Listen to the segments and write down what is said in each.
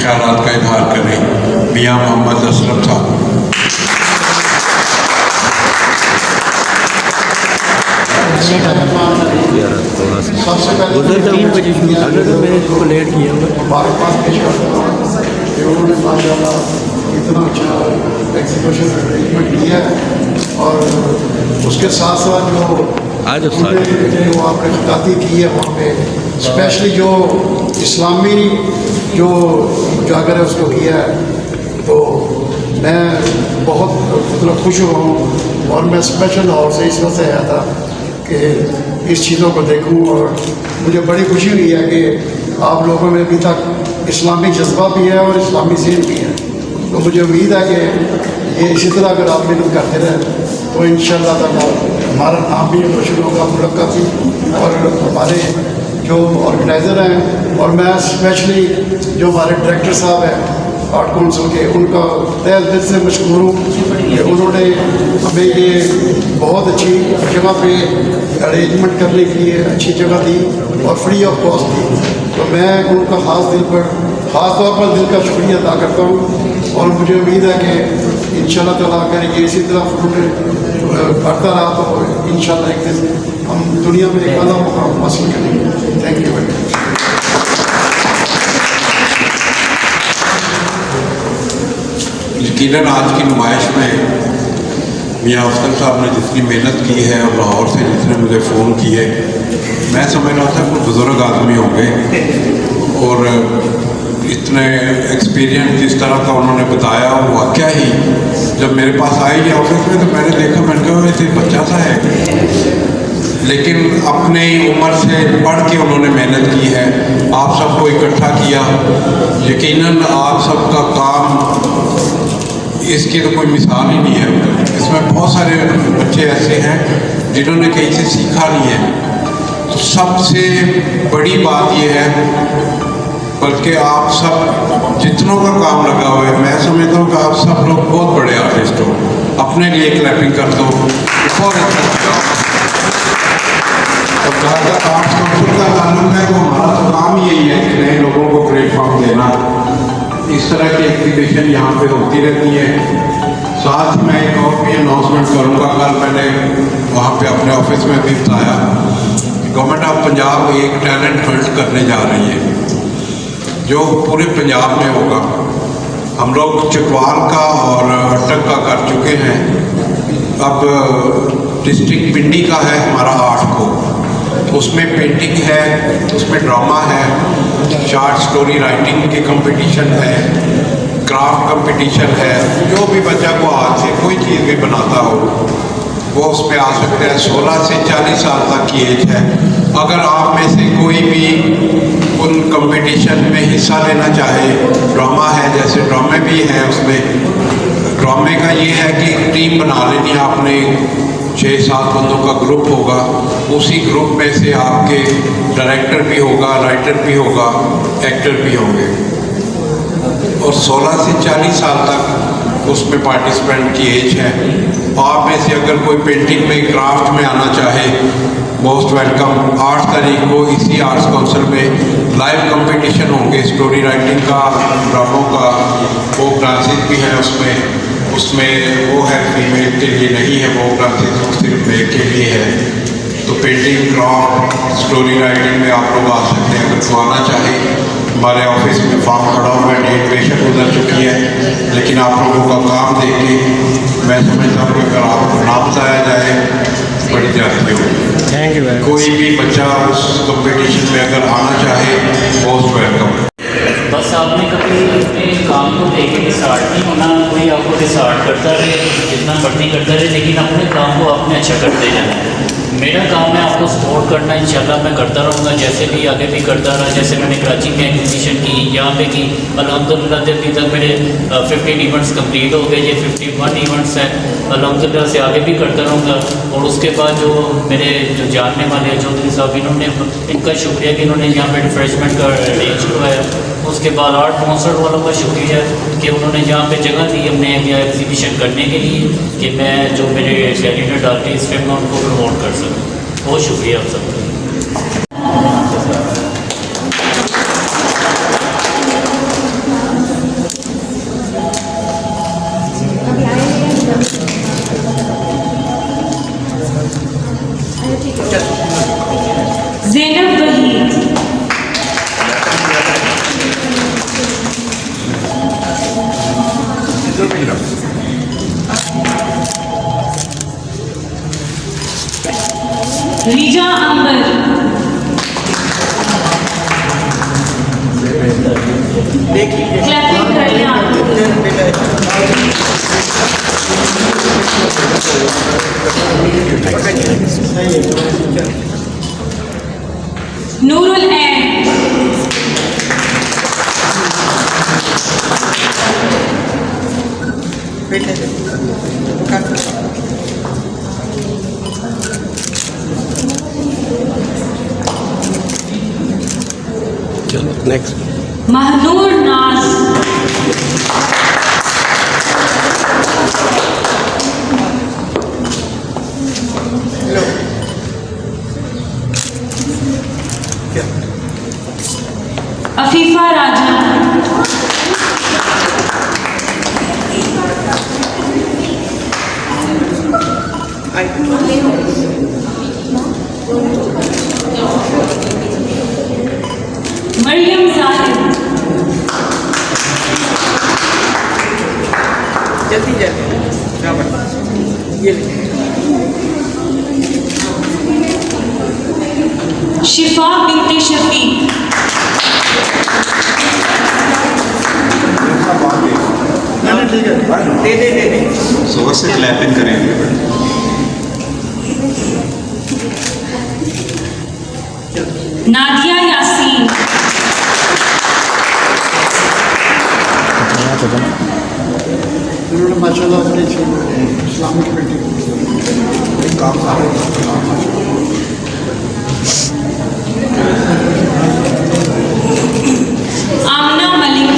ख्यालात का इजहार करें। मियाँ मोहम्मद असलम साहब। सबसे पहले 3 बजे शुरू मैंने इसको लेट किया हमारे पास पेश करता हूँ कि उन्होंने माशाल्लाह इतना अच्छा एग्जीक्यूशन अरेंजमेंट किया है। और उसके साथ साथ जो आपने खताती की है वहाँ पे स्पेशली जो इस्लामी जो उजागर है उसको किया है, तो मैं बहुत मतलब खुश हुआ हूँ। और मैं स्पेशल हाउस से इस वजह से आया था कि इस चीज़ों को देखूं, और मुझे बड़ी खुशी हुई है कि आप लोगों में अभी तक इस्लामी जज्बा भी है और इस्लामी ज़हन भी है। तो मुझे उम्मीद है कि ये इसी तरह अगर आप मेहनत करते रहें तो इंशाअल्लाह ताला हमारा नाम भी रोशन होगा, मुल्क का भी, और हमारे जो ऑर्गेनाइज़र हैं। और मैं स्पेशली जो हमारे डायरेक्टर साहब हैं आर्ट काउंसिल के, उनका तहे दिल से मशकूर हूँ कि उन्होंने हमें ये बहुत अच्छी जगह पे अरेंजमेंट करने के लिए अच्छी जगह दी और फ्री ऑफ कॉस्ट दी। तो मैं उनका ख़ास तौर पर दिल का शुक्रिया अदा करता हूँ। और मुझे उम्मीद है कि इंशाअल्लाह ताला अगर ये इसी तरह फ्रूट बढ़ता रहा तो इंशाअल्लाह एक दिन हम दुनिया में एक आला मुकाम हासिल करेंगे। Thank you very much. यकीनन आज की नुमाइश में मियाँ अफजल साहब ने जितनी मेहनत की है और लाहौर से जितने मुझे फ़ोन किए, मैं समझ रहा था कोई बुज़ुर्ग आदमी होंगे और इतने एक्सपीरियंस जिस तरह का उन्होंने बताया वो वाक़या ही जब मेरे पास आई ये ऑफिस में तो मैंने देखा, मैंने कहा वैसे बच्चा सा है लेकिन अपने उम्र से बढ़ के उन्होंने मेहनत की है। आप सबको इकट्ठा किया, यकीनन आप सबका काम इसकी तो कोई मिसाल ही नहीं है। इसमें बहुत सारे बच्चे ऐसे हैं जिन्होंने कहीं से सीखा नहीं है। तो सबसे बड़ी बात यह है, बल्कि आप सब जितनों का काम लगा हुआ है, मैं समझता हूँ कि आप सब लोग बहुत बड़े आर्टिस्ट हो। अपने लिए क्लैपिंग कर दो, बहुत अच्छा। और जहाँ तक आर्ट काउंसिल का ताल्लुक है तो हमारा तो काम यही है कि नए लोगों को प्लेटफॉर्म देना। इस तरह की एग्जीबिशन यहाँ पे होती रहती है। साथ ही मैं एक और भी अनाउंसमेंट करूँगा। कल मैंने वहाँ पे अपने ऑफिस में भी बताया कि गवर्नमेंट ऑफ पंजाब एक टैलेंट हंट करने जा रही है जो पूरे पंजाब में होगा। हम लोग चकवाल का और अटक का कर चुके हैं, अब डिस्ट्रिक्ट पिंडी का है हमारा 8 को। उसमें पेंटिंग है, उसमें ड्रामा है, शॉर्ट स्टोरी राइटिंग के कंपटीशन है, क्राफ्ट कंपटीशन है। जो भी बच्चा को हाथ से कोई चीज़ भी बनाता हो वो उस पर आ सकते हैं। 16 से 40 साल तक की एज है। अगर आप में से कोई भी उन कंपटीशन में हिस्सा लेना चाहे, ड्रामा है, जैसे ड्रामे भी हैं, उसमें ड्रामे का ये है कि टीम बना लेनी आपने, 6-7 बंदों का ग्रुप होगा। उसी ग्रुप में से आपके डायरेक्टर भी होगा, राइटर भी होगा, एक्टर भी होंगे। और 16 से 40 साल तक उसमें पार्टिसिपेंट की एज है। आप में से अगर कोई पेंटिंग में, क्राफ्ट में आना चाहे, मोस्ट वेलकम। 8 तारीख को इसी आर्ट्स काउंसिल में लाइव कंपटीशन होंगे, स्टोरी राइटिंग का, ड्रामों का, वो क्लासेस भी है उसमें वो है फीमेल के लिए नहीं है, वो क्लासेस सिर्फ मेल के लिए है। तो पेंटिंग, क्राफ्ट, स्टोरी राइटिंग में आप लोग आ सकते हैं अगर तो आना चाहे। हमारे ऑफिस में फॉर्म पड़ा हुआ है, डेट बेशक गुजर चुकी है, लेकिन आप लोगों का काम देख के मैं समझता हूँ कि अगर आपको ना बताया जाए बड़ी ज्यादती होगी। Thank you. कोई भी बच्चा उस कंपटीशन में अगर आना चाहे मोस्ट वेलकम। बस आपने कभी अपने काम को देख के स्टार्ट नहीं होना, कोई आपको स्टार्ट करता रहे, जितना मर्जी करता रहे, लेकिन अपने काम को आपने अच्छा करते जाना। मेरा काम है आपको सपोर्ट करना, इंशाल्लाह मैं करता रहूँगा, जैसे भी आगे भी करता रहा। जैसे मैंने कराची में एग्जीबिशन की, यहाँ पे की, अल्हम्दुलिल्लाह से अभी तक मेरे 15 इवेंट्स कंप्लीट हो गए। ये 51 इवेंट्स हैं, अल्हम्दुलिल्लाह से आगे भी करता रहूँगा। और उसके बाद जो मेरे जो जानने वाले हैं चौधरी साहब, इन्होंने, इनका शुक्रिया कि इन्होंने यहाँ पे रिफ्रेशमेंट का अरेंज करवाया। उसके बाद आर्ट काउंसिल वालों का शुक्रिया कि उन्होंने यहाँ पे जगह दी हमने यहाँ एग्जीबिशन करने के लिए, कि मैं जो मेरे टैलेंटेड आर्टिस्ट हैं मैं उनको प्रमोट कर सकूँ। बहुत शुक्रिया आप सबका। रीजा अंबर, क्लैपिंग कर लें आप। नूरुल ऐन, चलो नेक्स्ट। महनूर नाज, अफीफा राजा, मरियम जालिम, जल्दी जल्दी ये शिफा बिनती शफीक, ठीक है। दे दे दे दे जोर से क्लैपिंग करेंगे। नादिया यासीन, उन्होंने माशाल्लाह अपनी इस्लामिक पेंटिंग काम आमना मलिक,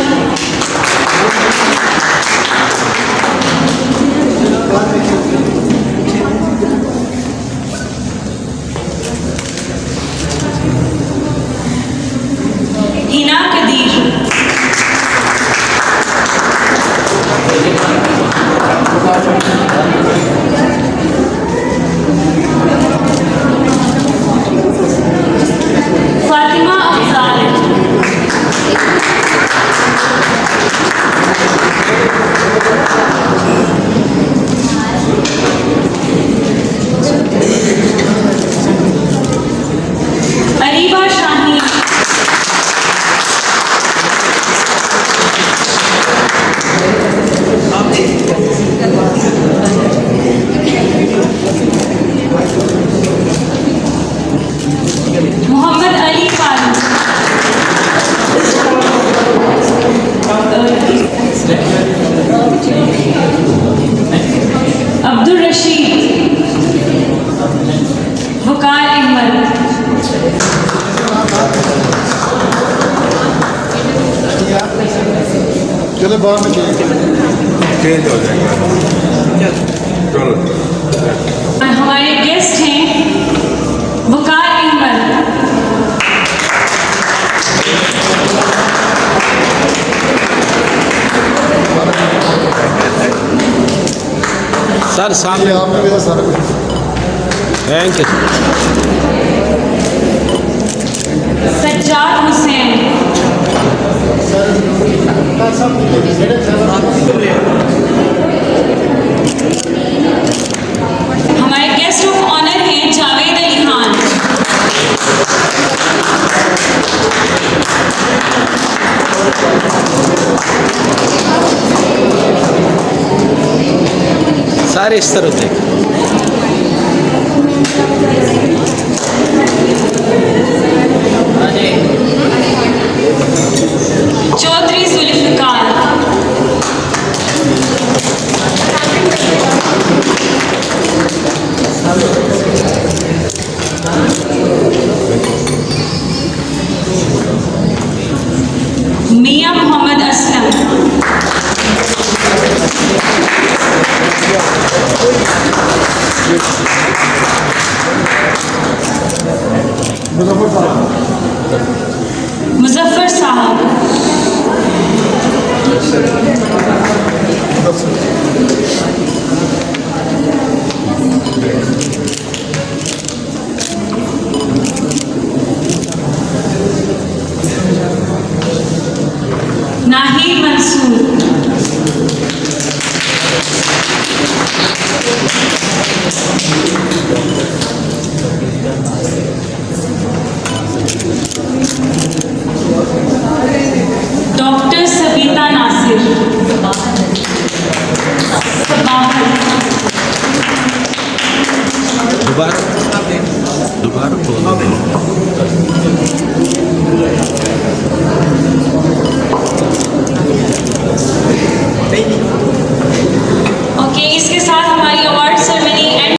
हिना कदीर, फातिमा अफजाल, अरीबा शाहीन, मोहम्मद अली फारूक, अब्दुल रशीद, वकार अहमद, चलो बाद में चेंज हो जाएगा। चलो और हमारे गेस्ट हैं वकार अहमद, सर सामने आपने मेरा सारा कुछ थैंक यू। सज्जाद हुसैन, हमारे गेस्ट ऑफ ऑनर हैं जावेद अली खान, सारे इस तरफ देख। चौधरी जुल्फिकार, मियां मोहम्मद असलम, मुजफ्फर साहब, दोबारा बोल